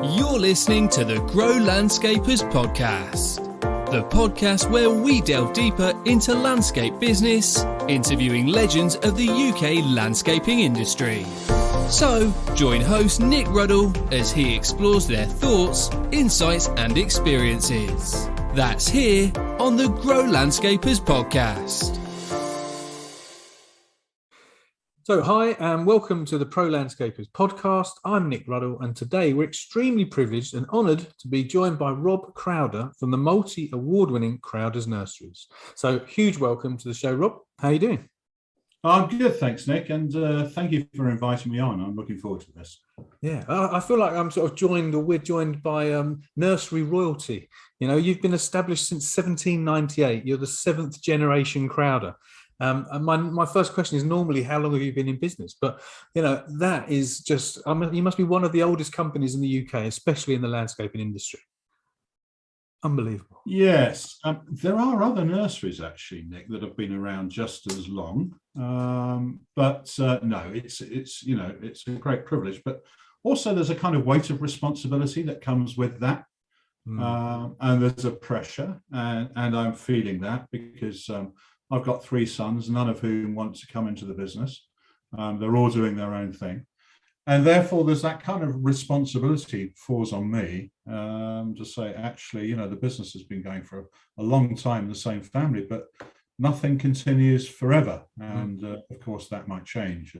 You're listening to the Grow Landscapers podcast, the podcast where we delve deeper into landscape business, interviewing legends of the UK landscaping industry. So, join host Nick Ruddle as he explores their thoughts, insights and experiences. That's here on the Grow Landscapers podcast. So, hi and welcome to the Pro Landscapers podcast. I'm Nick Ruddle, and today we're extremely privileged and honoured to be joined by Rob Crowder from the multi-award-winning Crowder's Nurseries. So, huge welcome to the show, Rob. How are you doing? I'm good, thanks, Nick, and thank you for inviting me on. I'm looking forward to this. Yeah, I feel like I'm sort of joined, or we're joined by nursery royalty. You know, you've been established since 1798. You're the seventh generation Crowder. And my first question is normally, how long have you been in business? But, you know, that is just, you must be one of the oldest companies in the UK, especially in the landscaping industry. Unbelievable. Yes, there are other nurseries, actually, Nick, that have been around just as long. But no, it's a great privilege. But also there's a kind of weight of responsibility that comes with that. And there's a pressure, and I'm feeling that because I've got three sons, none of whom want to come into the business. They're all doing their own thing. And therefore, there's that kind of responsibility falls on me to say, actually, you know, the business has been going for a long time, the same family, but nothing continues forever. And of course, that might change.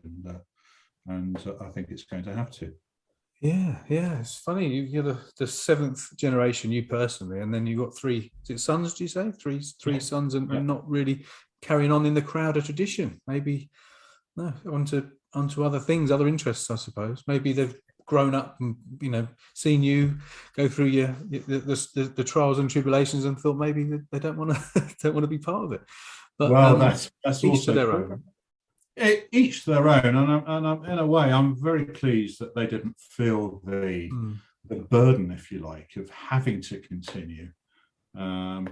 And I think it's going to have to. Yeah, it's funny. You're the seventh generation, you personally, and then you've got three sons, do you say? Three sons and not really carrying on in the Crowder tradition. Maybe onto other things, other interests, I suppose. Maybe they've grown up and, you know, seen you go through the trials and tribulations and thought maybe they don't want to be part of it. But well, that's each also to their true. own. Each their own, and I'm, in a way, I'm very pleased that they didn't feel the burden, if you like, of having to continue,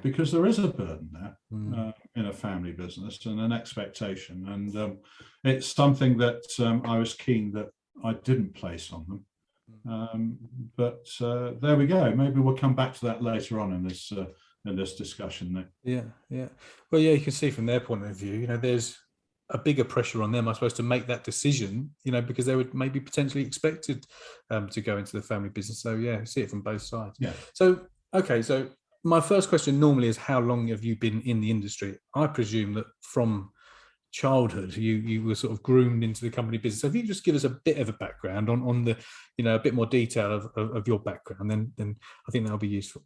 because there is a burden there in a family business and an expectation, and it's something that I was keen that I didn't place on them. But there we go. Maybe we'll come back to that later on in this discussion, Nick. Yeah. Well, yeah, you can see from their point of view, you know, there's a bigger pressure on them, I suppose, to make that decision, you know, because they would maybe potentially expected to go into the family business. So yeah, see it from both sides. Yeah. So my first question normally is, how long have you been in the industry? I presume that from childhood you were sort of groomed into the company business. So if you just give us a bit of a background on the, you know, a bit more detail of your background, then I think that'll be useful.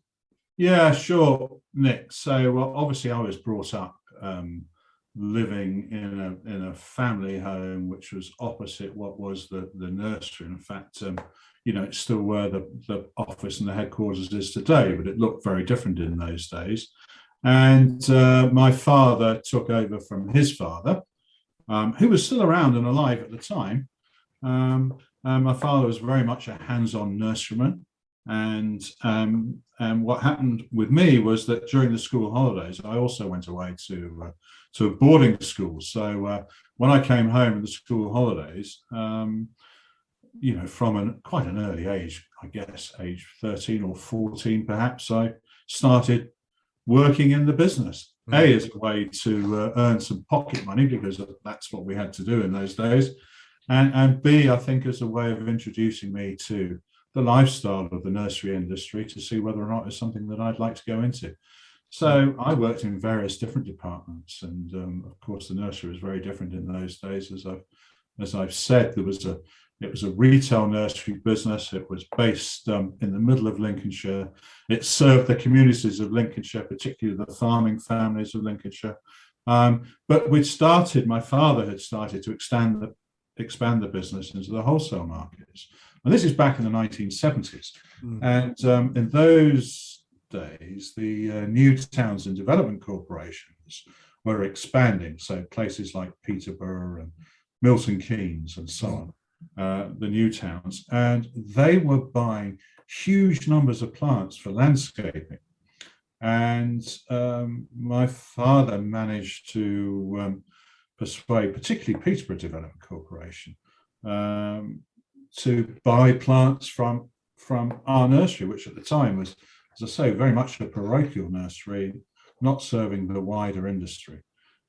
Yeah, sure, Nick. So obviously I was brought up living in a family home which was opposite what was the nursery. In fact, you know, it's still where the office and the headquarters is today, but it looked very different in those days. And my father took over from his father, who was still around and alive at the time. My father was very much a hands-on nurseryman. And what happened with me was that during the school holidays, I also went away to a boarding school. So when I came home in the school holidays, you know, from quite an early age, I guess age 13 or 14, perhaps, I started working in the business. A, as a way to earn some pocket money, because that's what we had to do in those days. And B, I think as a way of introducing me to the lifestyle of the nursery industry, to see whether or not it's something that I'd like to go into. So I worked in various different departments, and of course the nursery was very different in those days. As I've said, it was a retail nursery business. It was based in the middle of Lincolnshire. It served the communities of Lincolnshire, particularly the farming families of Lincolnshire. But my father had started to expand the business into the wholesale markets. And this is back in the 1970s. And in those days, the new towns and development corporations were expanding. So places like Peterborough and Milton Keynes and so on, the new towns. And they were buying huge numbers of plants for landscaping. And my father managed to persuade, particularly Peterborough Development Corporation, to buy plants from from our nursery, which at the time was, as I say, very much a parochial nursery, not serving the wider industry.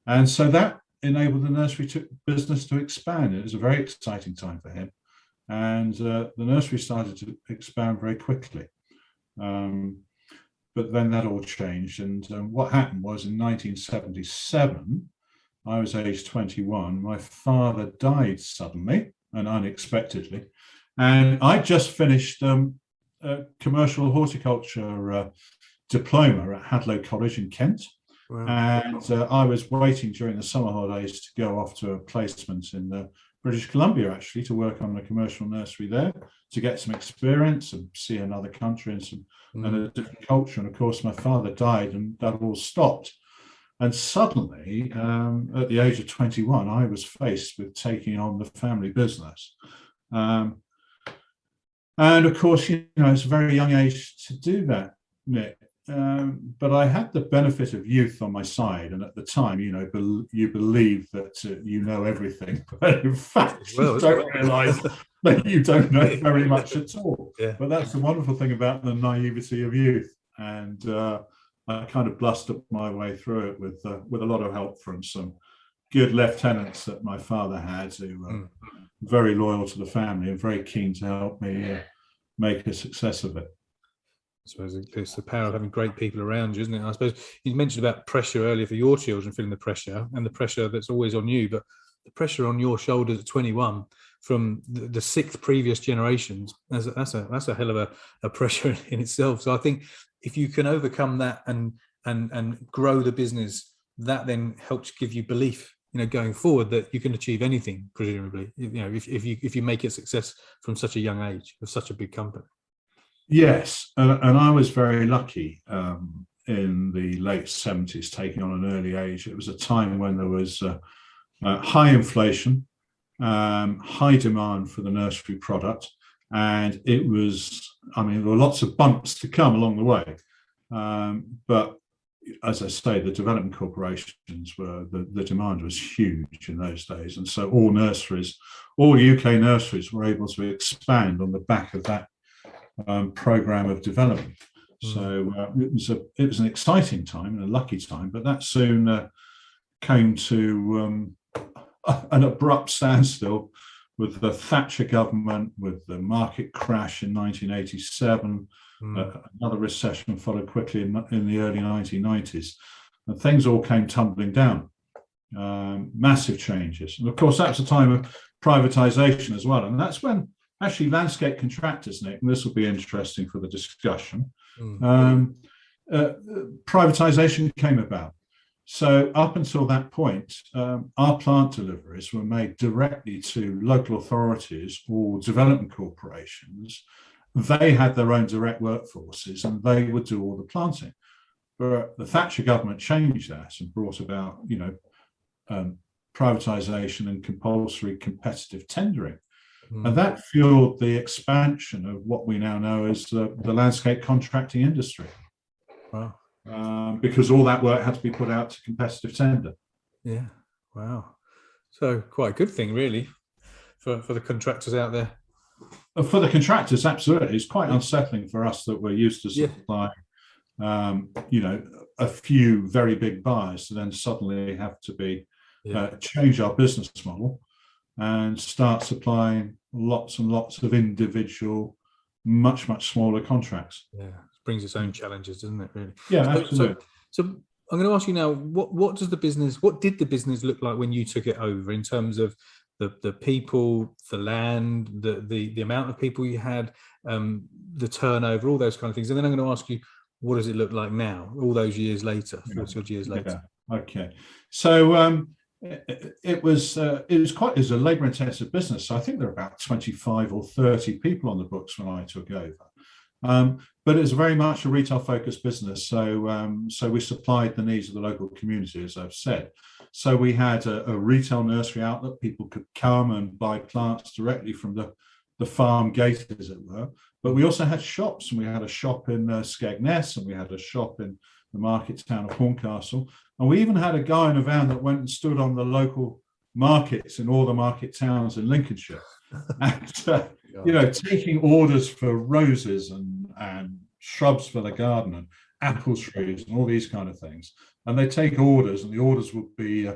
And so that enabled the nursery business to expand. It was a very exciting time for him. And the nursery started to expand very quickly. But then that all changed. And what happened was in 1977, I was aged 21. My father died suddenly and unexpectedly. And I just finished a commercial horticulture diploma at Hadlow College in Kent. Wow. And I was waiting during the summer holidays to go off to a placement in British Columbia, actually, to work on a commercial nursery there, to get some experience and see another country and a different culture. And of course, my father died and that all stopped. And suddenly, at the age of 21, I was faced with taking on the family business. And of course, it's a very young age to do that, Nick. But I had the benefit of youth on my side, and at the time, you believe that you know everything, but in fact, you don't realise that you don't know very much at all. Yeah. But that's the wonderful thing about the naivety of youth, and I kind of blustered my way through it with a lot of help from some good lieutenants that my father had, who were very loyal to the family and very keen to help me make a success of it. I suppose it's the power of having great people around you, isn't it? I suppose you mentioned about pressure earlier for your children, feeling the pressure and the pressure that's always on you, but the pressure on your shoulders at 21 from the 6 previous generations, that's a hell of a pressure in itself. So I think if you can overcome that and grow the business, that then helps give you belief, going forward, that you can achieve anything, presumably, if you make a success from such a young age of such a big company. Yes, and I was very lucky in the late 70s, taking on an early age. It was a time when there was high inflation, high demand for the nursery product, and there were lots of bumps to come along the way. But as I say, the development corporations the demand was huge in those days. And so all UK nurseries were able to expand on the back of that program of development. So it was an exciting time and a lucky time, but that soon came to an abrupt standstill with the Thatcher government, with the market crash in 1987. Another recession followed quickly in the early 1990s, and things all came tumbling down. Massive changes, and of course that's a time of privatization as well, and that's when actually landscape contractors, Nick, and this will be interesting for the discussion, privatization came about. So up until that point, our plant deliveries were made directly to local authorities or development corporations. They had their own direct workforces and they would do all the planting. But the Thatcher government changed that and brought about, privatization and compulsory competitive tendering. And that fueled the expansion of what we now know as the landscape contracting industry. Wow. Because all that work had to be put out to competitive tender. Yeah. Wow. So quite a good thing, really, for the contractors out there. For the contractors, absolutely. It's quite unsettling for us that we're used to supplying, a few very big buyers to then suddenly have to be change our business model and start supplying lots and lots of individual, much, much smaller contracts. Yeah, it brings its own challenges, doesn't it, really? Yeah, absolutely. So I'm going to ask you now, what did the business look like when you took it over, in terms of the people, the land, the amount of people you had, the turnover, all those kind of things? And then I'm going to ask you, what does it look like now, all those years later, 40 odd years later? Yeah. Okay. So it was a labour intensive business. So I think there were about 25 or 30 people on the books when I took over. But it was very much a retail focused business. So we supplied the needs of the local community, as I've said. So we had a retail nursery outlet. People could come and buy plants directly from the farm gate, as it were. But we also had shops, and we had a shop in Skegness, and we had a shop in the market town of Horncastle. And we even had a guy in a van that went and stood on the local markets in all the market towns in Lincolnshire, and taking orders for roses and shrubs for the garden and apple trees and all these kind of things. And they take orders, and the orders would be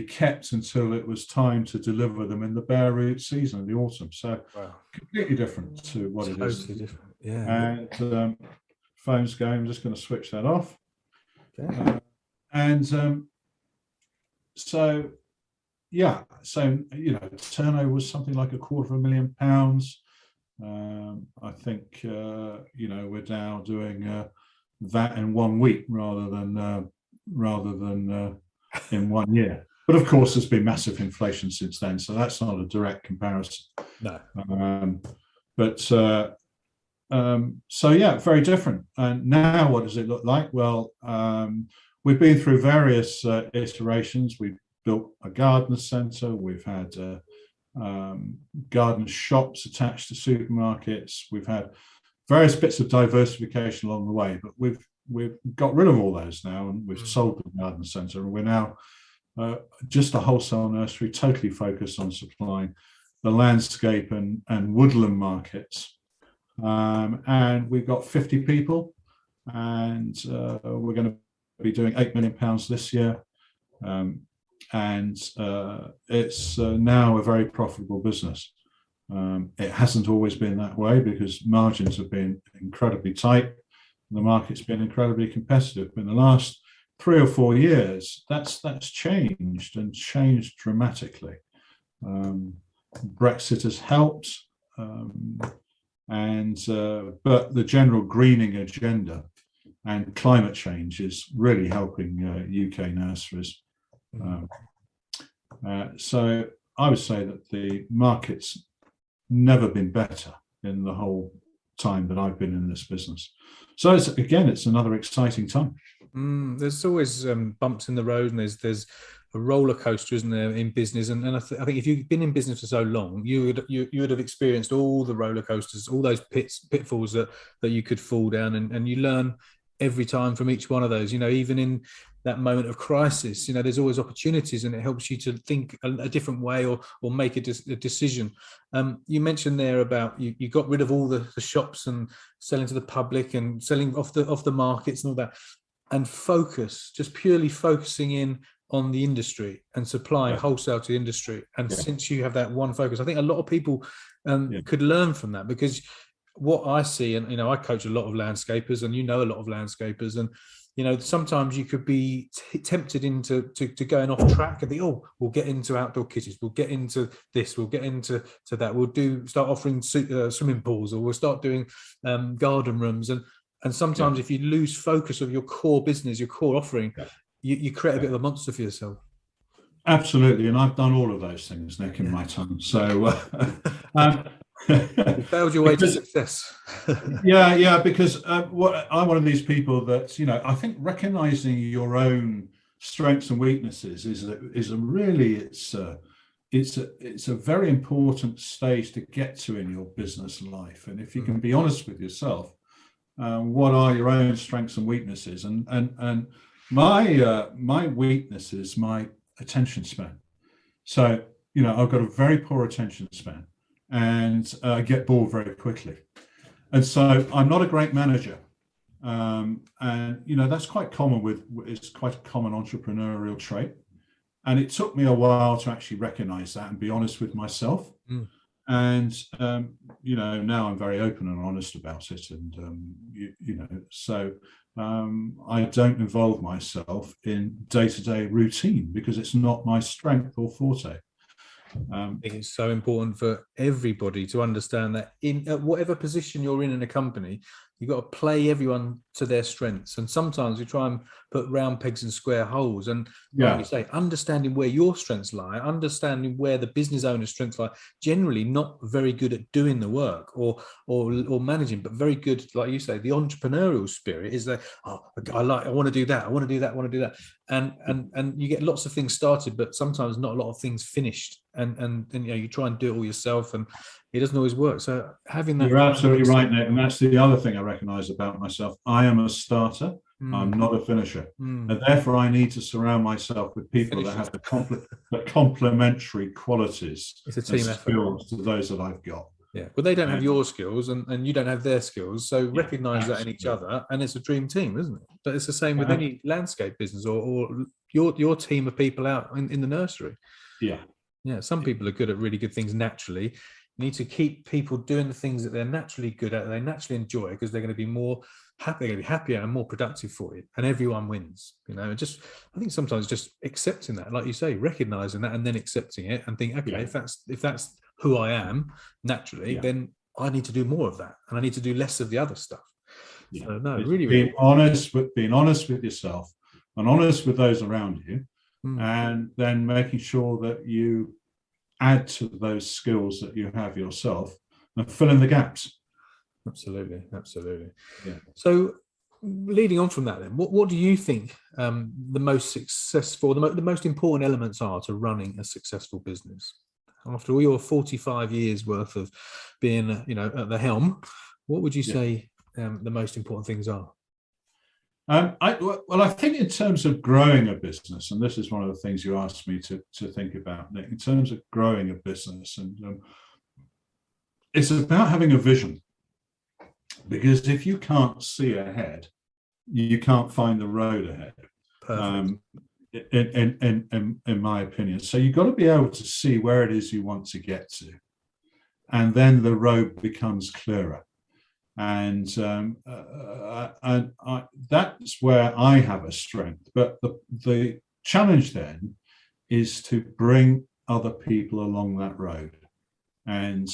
kept until it was time to deliver them in the bare root season in the autumn. So completely different to what it is. Totally different. Yeah. And phone's going. I'm just going to switch that off. Okay. So turnover was something like £250,000. I think we're now doing that in 1 week rather than in 1 year. But of course, there's been massive inflation since then, so that's not a direct comparison. No. Very different. And now, what does it look like? Well, we've been through various iterations. We've built a garden centre. We've had garden shops attached to supermarkets. We've had various bits of diversification along the way, but we've got rid of all those now, and we've sold the garden centre, and we're now just a wholesale nursery, totally focused on supplying the landscape and woodland markets. And we've got 50 people, and we're going to be doing £8 million this year. And it's now a very profitable business. It hasn't always been that way because margins have been incredibly tight. The market's been incredibly competitive. In the last 3 or 4 years, that's changed dramatically. Brexit has helped, but the general greening agenda and climate change is really helping UK nurseries. So I would say that the market's never been better in the whole time that I've been in this business. So it's another exciting time. There's always bumps in the road, and there's a roller coaster, isn't there, in business? And I think if you've been in business for so long, you would have experienced all the roller coasters, all those pitfalls that you could fall down, and you learn every time from each one of those. Even in that moment of crisis, there's always opportunities, and it helps you to think a different way or make a decision. You mentioned there about you got rid of all the shops and selling to the public and selling off the markets and all that, and just purely focusing in on the industry and supplying wholesale to the industry. And since you have that one focus, I think a lot of people could learn from that, because what I see, and I coach a lot of landscapers, and a lot of landscapers, and sometimes you could be tempted into going off track and think, we'll get into outdoor kitchens, we'll get into this, we'll get into that, we'll start offering swimming pools, or we'll start doing garden rooms, and sometimes if you lose focus of your core business, your core offering, you create a bit of a monster for yourself. Absolutely, and I've done all of those things, Nick, in my time. So you failed your way to success. Because I'm one of these people that I think recognizing your own strengths and weaknesses is a very important stage to get to in your business life. And if you can be honest with yourself, what are your own strengths and weaknesses? And my weakness is my attention span. So I've got a very poor attention span, and I get bored very quickly. And so I'm not a great manager. And that's quite common it's quite a common entrepreneurial trait. And it took me a while to actually recognize that and be honest with myself. And now I'm very open and honest about it. And I don't involve myself in day-to-day routine because it's not my strength or forte. I think it's so important for everybody to understand that at whatever position you're in a company, you've got to play everyone to their strengths. And sometimes we try and put round pegs in square holes. And like you say, understanding where your strengths lie, understanding where the business owner's strengths lie, generally not very good at doing the work or managing, but very good, like you say, the entrepreneurial spirit is that, I want to do that, I want to do that, I want to do that. And you get lots of things started, but sometimes not a lot of things finished. And you try and do it all yourself, and it doesn't always work. So having that, you're absolutely right, Nick. And that's the other thing I recognize about myself. I am a starter. I'm not a finisher. And therefore I need to surround myself with people that have the complementary qualities it's a team and skills to those that I've got. Yeah, well, they don't have your skills and you don't have their skills. So recognize that in each other, and it's a dream team, isn't it? But it's the same with any landscape business or your team of people out in the nursery. Yeah. Some people are good at really good things naturally. You need to keep people doing the things that they're naturally good at, they naturally enjoy, because they're going to be more happy, they're going to be happier and more productive for you, and everyone wins. I think sometimes just accepting that, like you say, recognizing that and then accepting it and think, okay, if that's who I am naturally, then I need to do more of that and I need to do less of the other stuff. So no, really being honest with yourself and honest with those around you, and then making sure that you add to those skills that you have yourself and fill in the gaps. Absolutely. Yeah. So leading on from that, then, what do you think the most successful, the most important elements are to running a successful business? After all your 45 years worth of being, at the helm, what would you say the most important things are? I think in terms of growing a business, and this is one of the things you asked me to think about, Nick, in terms of growing a business, and it's about having a vision. Because if you can't see ahead, you can't find the road ahead. Perfect. In my opinion. So you've got to be able to see where it is you want to get to. And then the road becomes clearer. And that's where I have a strength. But the challenge then is to bring other people along that road. And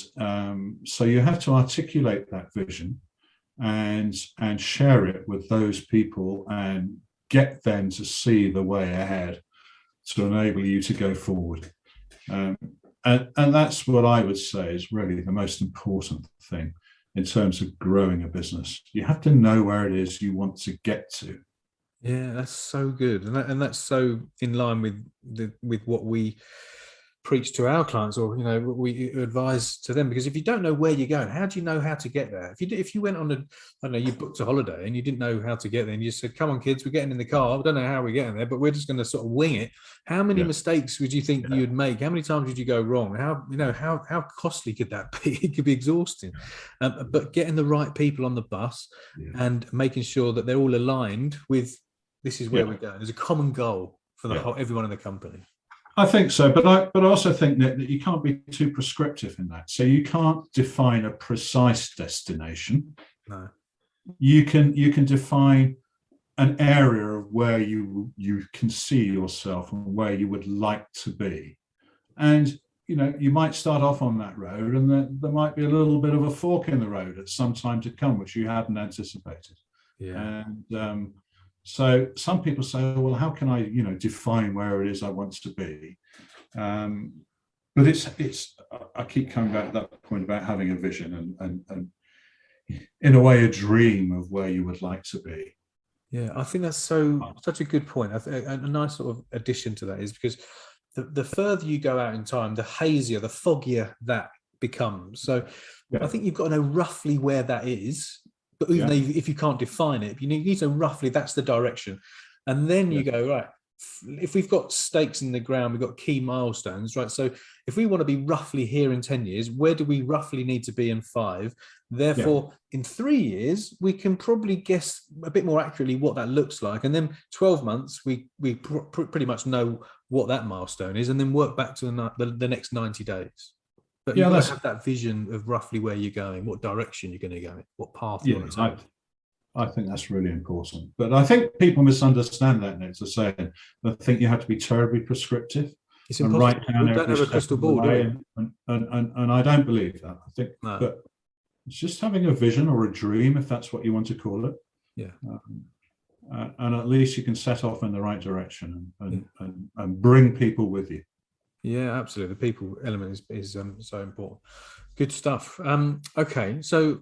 so you have to articulate that vision and share it with those people and get them to see the way ahead to enable you to go forward. And that's what I would say is really the most important thing in terms of growing a business. You have to know where it is you want to get to. Yeah, that's so good. And that's so in line with what we preach to our clients, or what we advise to them, because if you don't know where you're going, how do you know how to get there? If you went on I don't know, you booked a holiday and you didn't know how to get there, and you said, come on kids, we're getting in the car, I don't know how we're getting there, but we're just going to sort of wing it, how many mistakes would you think you'd make? How many times would you go wrong? How costly could that be? It could be exhausting. But getting the right people on the bus and making sure that they're all aligned with, this is where we're going, there's a common goal for everyone in the company. I think so, but I also think, Nick, that you can't be too prescriptive in that. So you can't define a precise destination. No. You can define an area of where you can see yourself and where you would like to be. And you might start off on that road, and then there might be a little bit of a fork in the road at some time to come, which you hadn't anticipated. Yeah. And so some people say, well, how can I, define where it is I want to be? But it's I keep coming back to that point about having a vision and in a way, a dream of where you would like to be. Yeah, I think that's such a good point. A nice sort of addition to that is because the further you go out in time, the hazier, the foggier that becomes. So I think you've got to know roughly where that is. But even if you can't define it, you need to know roughly that's the direction. And then you go, right, if we've got stakes in the ground, we've got key milestones, right? So if we want to be roughly here in 10 years, where do we roughly need to be in 5? Therefore, in 3 years, we can probably guess a bit more accurately what that looks like. And then 12 months, we pretty much know what that milestone is, and then work back to the next 90 days. But you got to have that vision of roughly where you're going, what direction you're going to go in, what path you want to take. I think that's really important. But I think people misunderstand that, Nick, to say they think you have to be terribly prescriptive. It's impossible. Write down we don't have a crystal ball, do we? And I don't believe that. I think that it's just having a vision or a dream, if that's what you want to call it. Yeah. And at least you can set off in the right direction and bring people with you. Yeah, absolutely. The people element is so important. Good stuff. Okay, so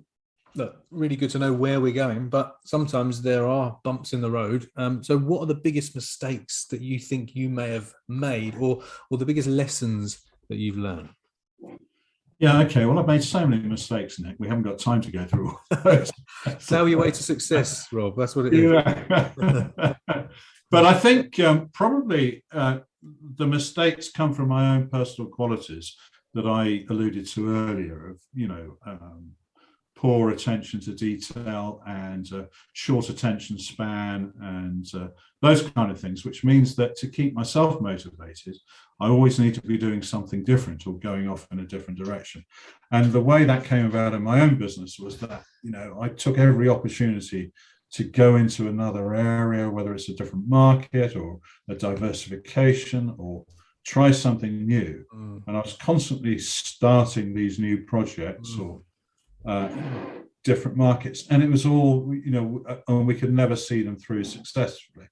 look, really good to know where we're going, but sometimes there are bumps in the road. So what are the biggest mistakes that you think you may have made, or the biggest lessons that you've learned? Yeah, okay. Well, I've made so many mistakes, Nick. We haven't got time to go through all those. Sail your way to success, Rob. That's what it is. Yeah. But I think probably the mistakes come from my own personal qualities that I alluded to earlier of, poor attention to detail and short attention span and those kind of things, which means that to keep myself motivated, I always need to be doing something different or going off in a different direction. And the way that came about in my own business was that, I took every opportunity to go into another area, whether it's a different market or a diversification or try something new. And I was constantly starting these new projects or different markets, and it was all, and we could never see them through successfully.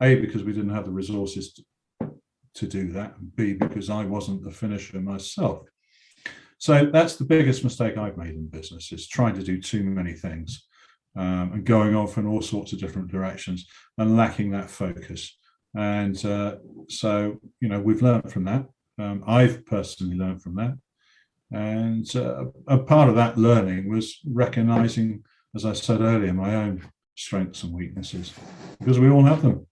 A, because we didn't have the resources to do that, and B, because I wasn't the finisher myself. So that's the biggest mistake I've made in business, is trying to do too many things and going off in all sorts of different directions and lacking that focus. And so, we've learned from that. I've personally learned from that. And a part of that learning was recognizing, as I said earlier, my own strengths and weaknesses, because we all have them.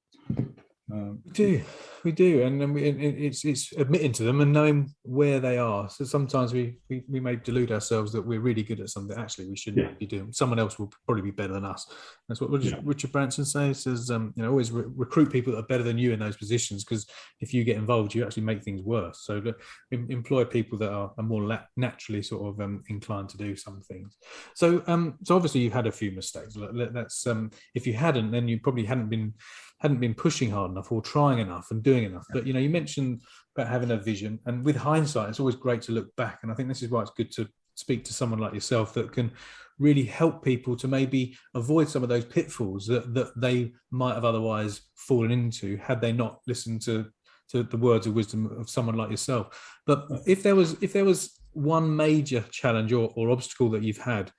We do, and then it's admitting to them and knowing where they are. So sometimes we may delude ourselves that we're really good at something. Actually, we shouldn't be doing. Someone else will probably be better than us. That's what Richard Branson says. He says, always recruit people that are better than you in those positions, because if you get involved, you actually make things worse. So employ people that are more naturally sort of inclined to do some things. So obviously you've had a few mistakes. That's if you hadn't, then you probably hadn't been pushing hard enough or trying enough and doing enough. But you mentioned about having a vision, and with hindsight, it's always great to look back. And I think this is why it's good to speak to someone like yourself that can really help people to maybe avoid some of those pitfalls that they might have otherwise fallen into had they not listened to the words of wisdom of someone like yourself. But if there was one major challenge or obstacle that you've had,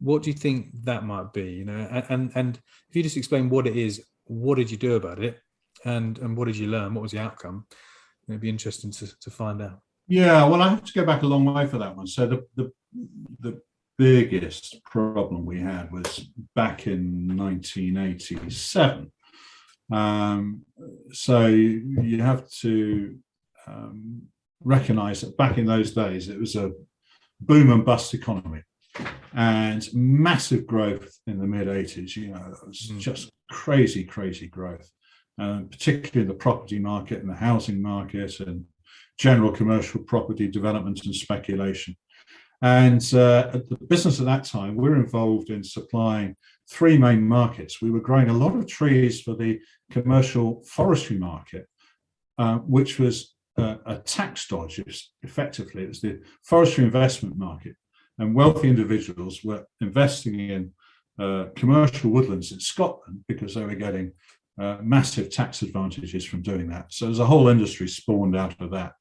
what do you think that might be? And if you just explain what it is, what did you do about it, and what did you learn? What was the outcome? It'd be interesting to find out. Yeah, well, I have to go back a long way for that one. So the biggest problem we had was back in 1987. So you have to recognize that back in those days, it was a boom and bust economy, and massive growth in the mid 80s. It was just crazy growth, particularly in the property market and the housing market and general commercial property development and speculation. And the business at that time, we were involved in supplying three main markets. We were growing a lot of trees for the commercial forestry market, which was a tax dodge. Effectively, it was the forestry investment market. And wealthy individuals were investing in commercial woodlands in Scotland because they were getting massive tax advantages from doing that. So there's a whole industry spawned out of that.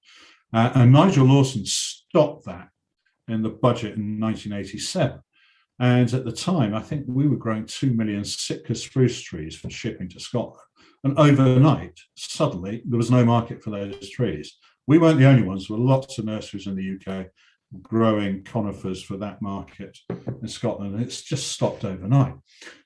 And Nigel Lawson stopped that in the budget in 1987. And at the time, I think we were growing 2 million Sitka spruce trees for shipping to Scotland. And overnight, suddenly, there was no market for those trees. We weren't the only ones. There were lots of nurseries in the UK growing conifers for that market in Scotland, and it's just stopped overnight.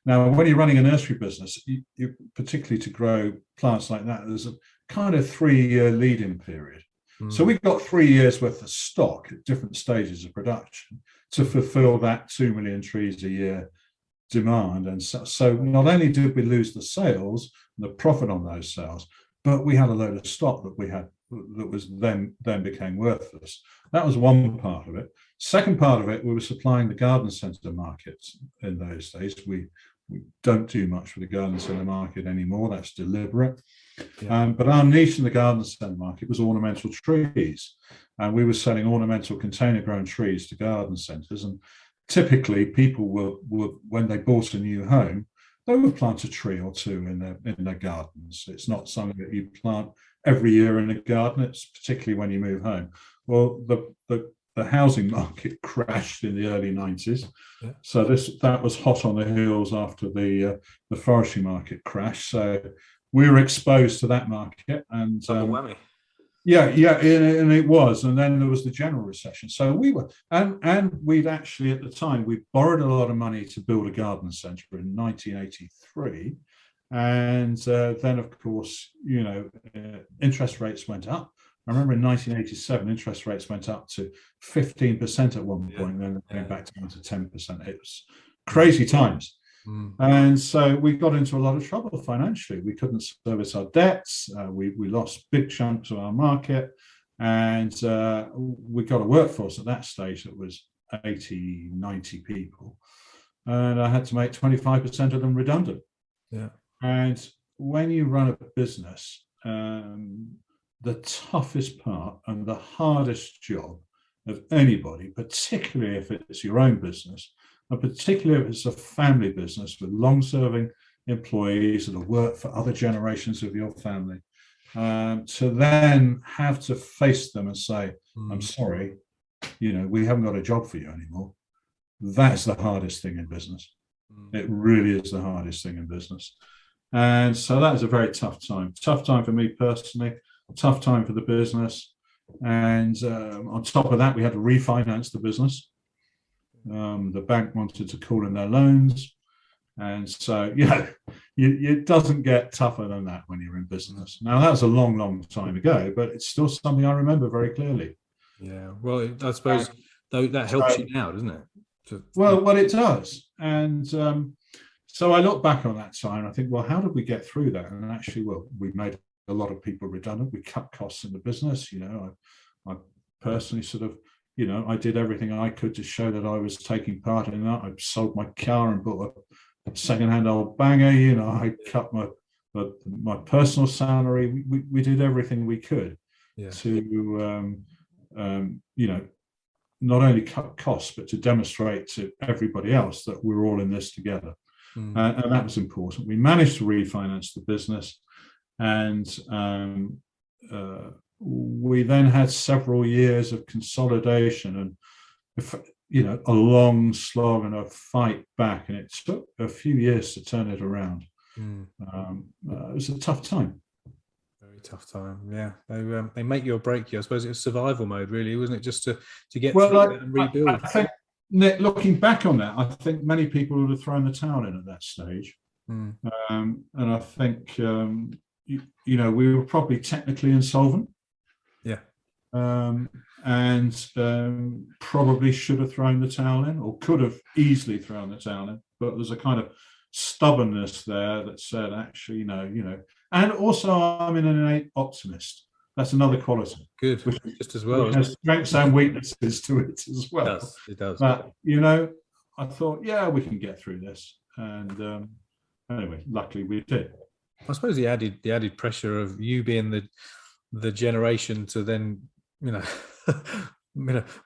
Now, when you're running a nursery business, you particularly to grow plants like that, there's a kind of 3-year lead-in period. So we've got 3 years worth of stock at different stages of production to fulfill that 2 million trees a year demand. And so not only did we lose the sales, the profit on those sales, but we had a load of stock that we had that was then became worthless. That was one part of it. Second part of it, we were supplying the garden centre markets in those days. We don't do much for the garden centre market anymore. That's deliberate. Yeah. But our niche in the garden centre market was ornamental trees. And we were selling ornamental container grown trees to garden centres. And typically people would, when they bought a new home, they would plant a tree or two in their gardens. It's not something that you plant every year in a garden. It's particularly when you move home. Well, the housing market crashed in the early 90s. Yeah. So that was hot on the heels after the forestry market crash. So we were exposed to that market, and double whammy. and it was, and then there was the general recession. So we were, and we'd actually at the time we borrowed a lot of money to build a garden centre in 1983, and then of course interest rates went up. I remember in 1987 interest rates went up to 15% at one point, and then came back down to 10%. It was crazy times. And so we got into a lot of trouble financially. We couldn't service our debts. We lost big chunks of our market. And we got a workforce at that stage that was 80, 90 people. And I had to make 25% of them redundant. Yeah. And when you run a business, the toughest part and the hardest job of anybody, particularly if it's your own business, and particularly if it's a family business with long-serving employees that have worked for other generations of your family, to then have to face them and say, I'm sorry, we haven't got a job for you anymore. That's the hardest thing in business. It really is the hardest thing in business. And so that was a very tough time. Tough time for me personally, tough time for the business. And on top of that, we had to refinance the business. The bank wanted to call in their loans. And so, it doesn't get tougher than that when you're in business. Now, that was a long, long time ago, but it's still something I remember very clearly. Yeah. Well, I suppose that helps you now, doesn't it? Well, it does. And so I look back on that time and I think, well, how did we get through that? And actually, we made a lot of people redundant. We cut costs in the business. I personally sort of, I did everything I could to show that I was taking part in that. I sold my car and bought a second-hand old banger. I cut my personal salary. We did everything we could to, not only cut costs, but to demonstrate to everybody else that we're all in this together. And that was important. We managed to refinance the business, and we then had several years of consolidation and a long slog and a fight back, and it took a few years to turn it around. It was a tough time. Very tough time. Yeah, they make you or break you. I suppose it was survival mode, really, wasn't it? Just to get through it and rebuild. I think, Nick, looking back on that, I think many people would have thrown the towel in at that stage. And I think we were probably technically insolvent. Yeah. And probably should have thrown the towel in, or could have easily thrown the towel in. But there's a kind of stubbornness there that said, actually, and also I'm an innate optimist. That's another quality. Good. Which just as well. Which has strengths and weaknesses to it as well. It does. But, I thought, we can get through this. And anyway, luckily we did. I suppose the added pressure of you being the generation to then,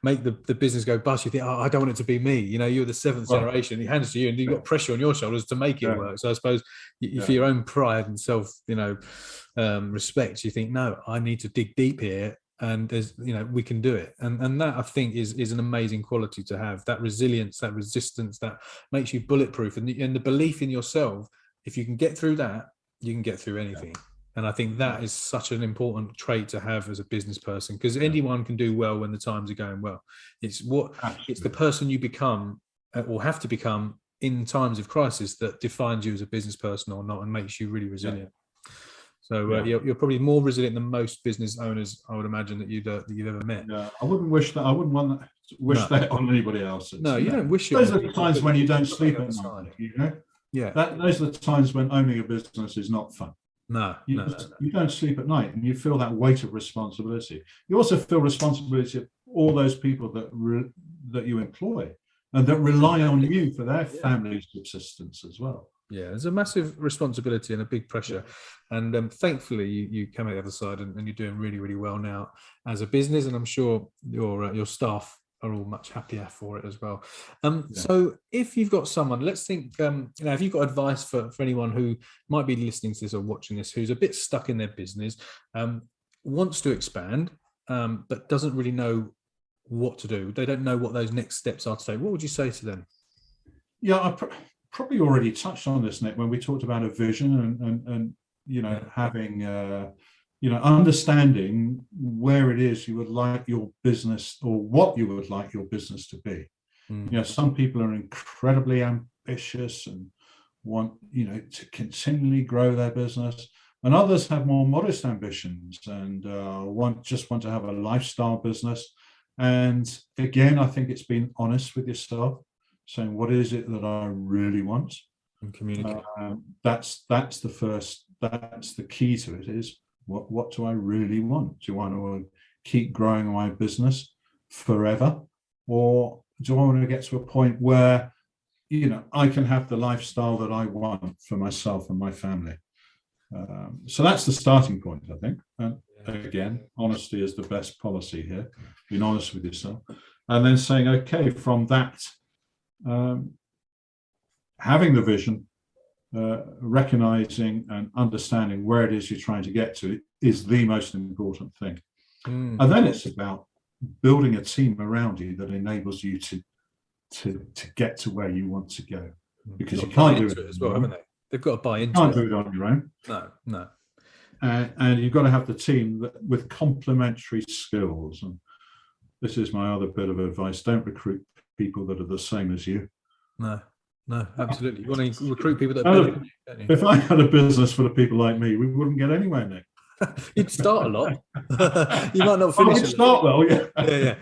make the business go bust. You think, I don't want it to be me. You're the seventh generation. It hands to you, and you've got pressure on your shoulders to make it work. So I suppose for your own pride and self, respect, you think, no, I need to dig deep here, and there's, we can do it. And that, I think, is an amazing quality to have. That resilience, that resistance, that makes you bulletproof, and the belief in yourself. If you can get through that, you can get through anything. And I think that is such an important trait to have as a business person, because anyone can do well when the times are going well. It's the person you become or have to become in times of crisis that defines you as a business person or not, and makes you really resilient. So you're probably more resilient than most business owners, I would imagine, that you've ever met. Yeah, I wouldn't wish that. I wouldn't want that that on anybody else. You don't wish it. Those are the times when you don't sleep at night. Yeah. Those are the times when owning a business is not fun. You don't sleep at night, and you feel that weight of responsibility. You also feel responsibility of all those people that you employ and that rely on you for their family's subsistence as well. Yeah, there's a massive responsibility and a big pressure. And thankfully, you came out the other side, and you're doing really, really well now as a business. And I'm sure your staff are all much happier for it as well. So if you've got someone, let's think, if you've got advice for anyone who might be listening to this or watching this, who's a bit stuck in their business, wants to expand, but doesn't really know what to do. They don't know what those next steps are to take. What would you say to them? Yeah, I probably already touched on this, Nick, when we talked about a vision and having understanding where it is you would like your business, or what you would like your business to be. Some people are incredibly ambitious and want, to continually grow their business, and others have more modest ambitions and want to have a lifestyle business. And again, I think it's being honest with yourself, saying, what is it that I really want? And communicate. That's the key to it, is what do I really want? Do I want to keep growing my business forever, or do I want to get to a point where I can have the lifestyle that I want for myself and my family? So that's the starting point, I think. And again, honesty is the best policy here. Being honest with yourself, and then saying, okay, from that, having the vision, recognizing and understanding where it is you're trying to get to is the most important thing. And then it's about building a team around you that enables you to get to where you want to go, because you can't do it as well, haven't they? They've got to buy into it. You can't it. do it on your own. No. And you've got to have the team with complementary skills. And this is my other bit of advice: don't recruit people that are the same as you. No, absolutely. You want to recruit people that are better than you, don't you? If I had a business full of people like me, we wouldn't get anywhere, Nick. You'd start a lot. You might not finish. I'd start well, yeah. Yeah,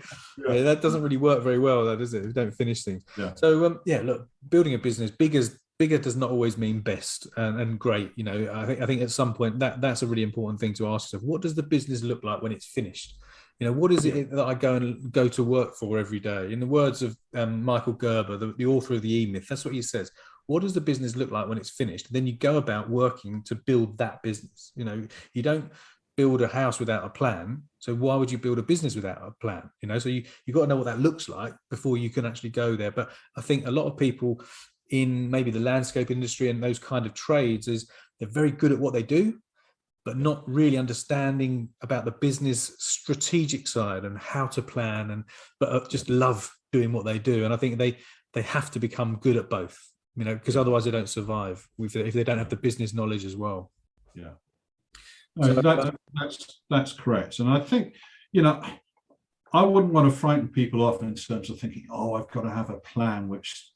that doesn't really work very well, though, does it? If you don't finish things. Yeah. So, look, building a business, bigger does not always mean best and great. I think at some point that's a really important thing to ask yourself. What does the business look like when it's finished? What is it that I go to work for every day? In the words of Michael Gerber, the author of the E-Myth, that's what he says. What does the business look like when it's finished? Then you go about working to build that business. You don't build a house without a plan. So why would you build a business without a plan? So you've got to know what that looks like before you can actually go there. But I think a lot of people in maybe the landscape industry and those kind of trades is they're very good at what they do, but not really understanding about the business strategic side and how to plan, but just love doing what they do. And I think they have to become good at both, because otherwise they don't survive if they don't have the business knowledge as well. Yeah, no, that's correct. And I think, I wouldn't want to frighten people off in terms of thinking, oh, I've got to have a plan which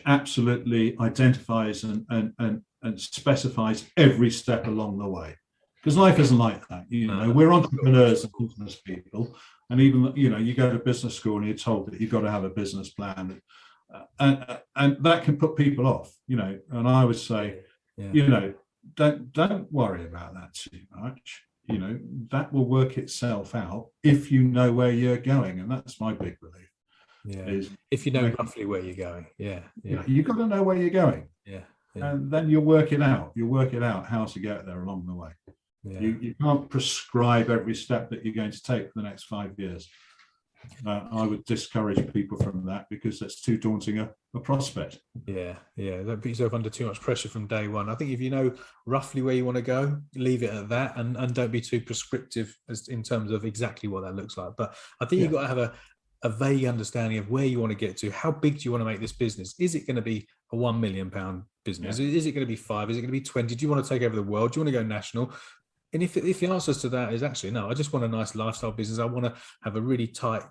absolutely identifies and specifies every step along the way, because life isn't like that. We're entrepreneurs and business people, and even you go to business school and you're told that you've got to have a business plan, and that can put people off. And I would say, don't worry about that too much. That will work itself out if you know where you're going, and that's my big belief. Yeah, if you know roughly where you're going. You've got to know where you're going. Yeah. And then you'll work it out. You'll work it out how to get there along the way. You can't prescribe every step that you're going to take for the next 5 years. I would discourage people from that, because that's too daunting a prospect. Don't put yourself under too much pressure from day one. I think if you know roughly where you want to go, leave it at that, and don't be too prescriptive in terms of exactly what that looks like. But I think you've got to have a vague understanding of where you want to get to. How big do you want to make this business? Is it going to be a £1 million business? Is it going to be 5? Is it going to be 20? Do you want to take over the world? Do you want to go national? And if the answers to that is actually, no, I just want a nice lifestyle business. I want to have a really tight,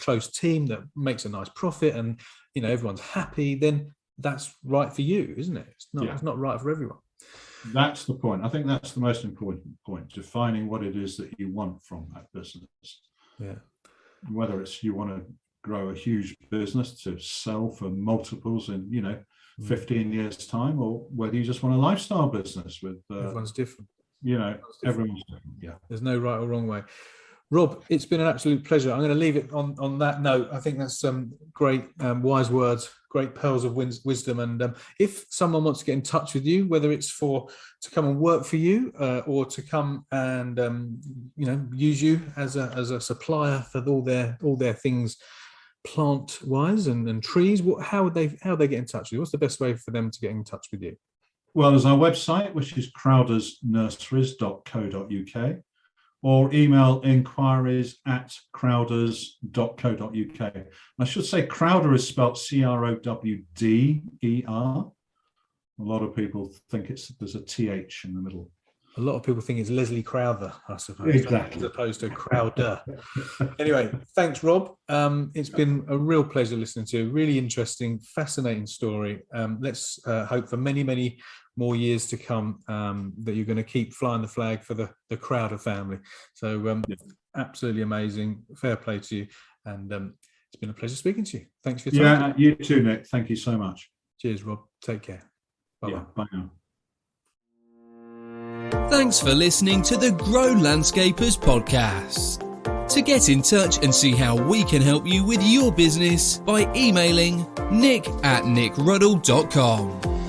close team that makes a nice profit, and everyone's happy. Then that's right for you, isn't it? It's not right for everyone. That's the point. I think that's the most important point: defining what it is that you want from that business. Yeah. Whether it's you want to grow a huge business to sell for multiples in 15 years time, or whether you just want a lifestyle business with everyone's different. Everyone's different. Yeah, there's no right or wrong way. Rob, it's been an absolute pleasure. I'm going to leave it on that note. I think that's some great wise words, great pearls of wisdom. And if someone wants to get in touch with you, whether it's to come and work for you or to come and use you as a supplier for all their things plant wise and trees, how they get in touch with you? What's the best way for them to get in touch with you? Well, there's our website, which is crowdersnurseries.co.uk, or email inquiries@crowders.co.uk. I should say Crowder is spelled Crowder. A lot of people think there's a TH in the middle. A lot of people think it's Leslie Crowther, I suppose, Exactly. as opposed to Crowder. Anyway, thanks, Rob. It's been a real pleasure listening to you. Really interesting, fascinating story. Let's hope for many, many more years to come that you're going to keep flying the flag for the Crowder family. So absolutely amazing. Fair play to you. And it's been a pleasure speaking to you. Thanks for your time. Yeah, you too, Nick. Thank you so much. Cheers, Rob. Take care. Bye-bye. Yeah, bye now. Thanks for listening to the Grow Landscapers podcast. To get in touch and see how we can help you with your business by emailing nick@nickruddle.com.